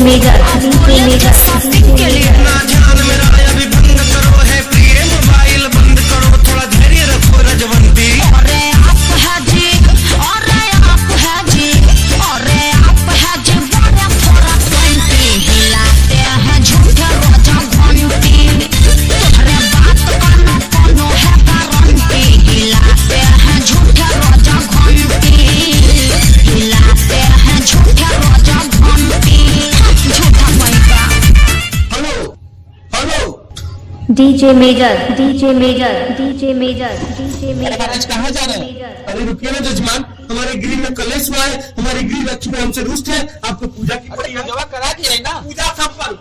Major के लिए ना ध्यान मेरा अभी भंग करो है प्रिय मोबाइल बंद करो थोड़ा धैर्य रखो रजवंती। अरे आप है जी अरे आप है जी अरे आप है जी बड़ा थोड़ा 20 हिलाते हैं झूठे रोजा घंटी तुम्हारे बात का ना कोनो है गारंटी हिलाते हैं झूठे रोजा घंटी हिलाते हैं झूठे रोजा घंटी झूठा पैसा। हेलो हेलो डीजे मेजर महाराज कहाँ जा रहे हैं? अरे रुकिए ना जजमान, हमारे गृह में कलेश हुआ है, हमारी गृह लक्ष्मी हमसे रुष्ट है, आपको पूजा की पड़ी है। करा दिए ना पूजा सफल।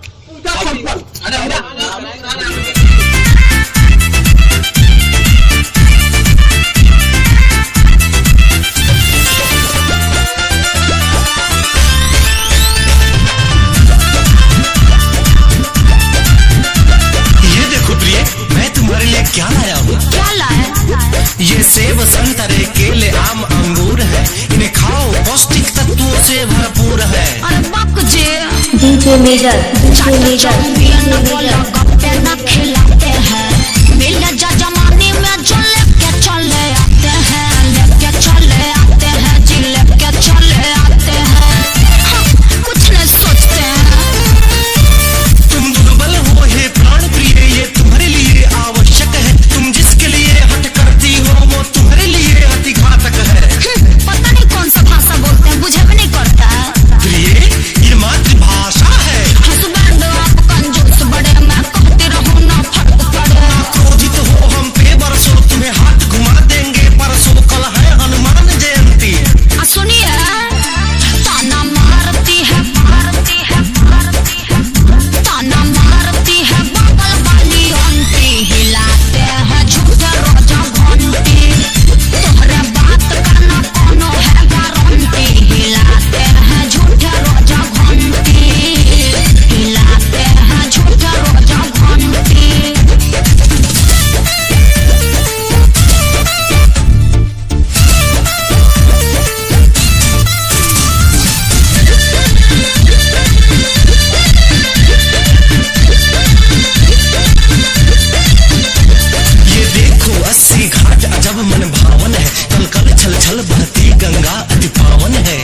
ये देखो प्रिय, मैं तुम्हारे लिए क्या लाया हूँ। क्या लाया? ये सेब संतरे केले आम अंगूर है, इन्हें खाओ पौष्टिक तत्वों से भरपूर है। अरे बक जे डीजे मेजर गप्पे न खिलाते हैं मिल जा जमाने में जो लेके चले आते हैं लेके चले आते हैं जी लेके चले आते हैं कुछ नहीं सोचते हैं। तुम दुर्बल हो हे प्राण प्रिय, ये तुम्हारे लिए आवश्यक है, तुम जिसके लिए हट करती हो वो तुम्हारे लिए अति घातक है। पता नहीं कौन सा भाषा बोलते हैं मुझे भी नहीं पड़ता है। प्रिय ये मातृभाषा है। हस्बैंड आप कंजूस बड़े मैं कहती रहूं ना फर्क पड़े। क्रोधित हो हम पे बरसों, तुम्हें हाथ घुमा देंगे परसों, कल है हनुमान जयंती। सुनिए ताना मारती है ताना मारती है बगल वाली आंटी हिलाते हैं झूठे रोजा घंटी तुम्हारे बात का ना कोनो है गारंटी हिलाते हैं झूठे रोजा घंटी हिलाते हैं झूठे रोजा घंटी। ये देखो 80 घाट अजब मन भावन है, कल कल छल छल बहती गंगा अति पावन है।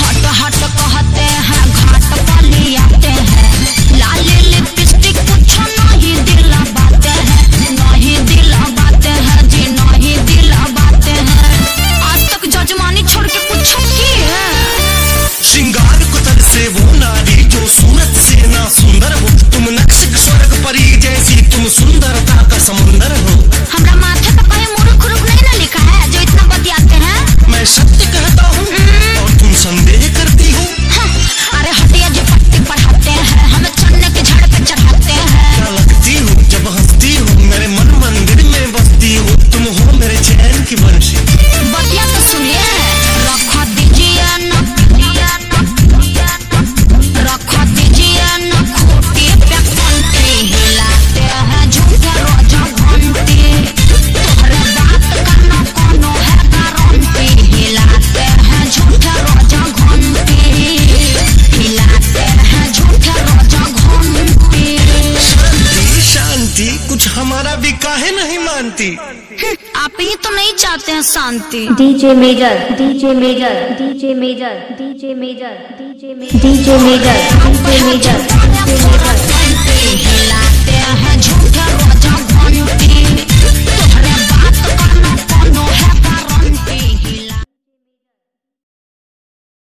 हट हट कहते हैं घाट वाली आते हैं लाली लिपस्टिक कुछ नहीं दिलाते हैं नहीं दिलाते हैं जी नहीं दिलाते हैं। आज तक जजमानी छोड़ के कुछ की है? श्रृंगार कुतर से वो नारी जो सूरत से ना सुंदर हो, तुम नक्श स्वर्ग परी जैसी तुम सुंदरता का समुंदर हो। हमरा माथे पे कहीं मुरुख रुख नहीं ना लिखा है जो इतना बतियाते हैं। मैं सत्य कहता हूँ और तुम संदेह करती हो। अरे हटिया जो पट्टी पढ़ाते हैं हमें चन्ने के झाड़ पे चढ़ाते हैं। क्या लगती हो जब हंसती हो, मेरे मन मंदिर में बसती हो, तुम हो मेरे चैन की बंशी। बतिया तो सुनिए रखा दीजिए न रखा दीजिए न खूटी पे कंटी हिलाते हैं झूठे रोजा घंटी तुम्हारे बात का ना कोनो है गारंटी हिलाते हैं झूठे रोजा घंटी हिलाते हैं झूठे रोजा घंटी। शांति शांति कुछ हमारा भी काहे नहीं मानती। आप ही तो नहीं चाहते हैं शांति। डीजे मेजर बतिया तो सुनिए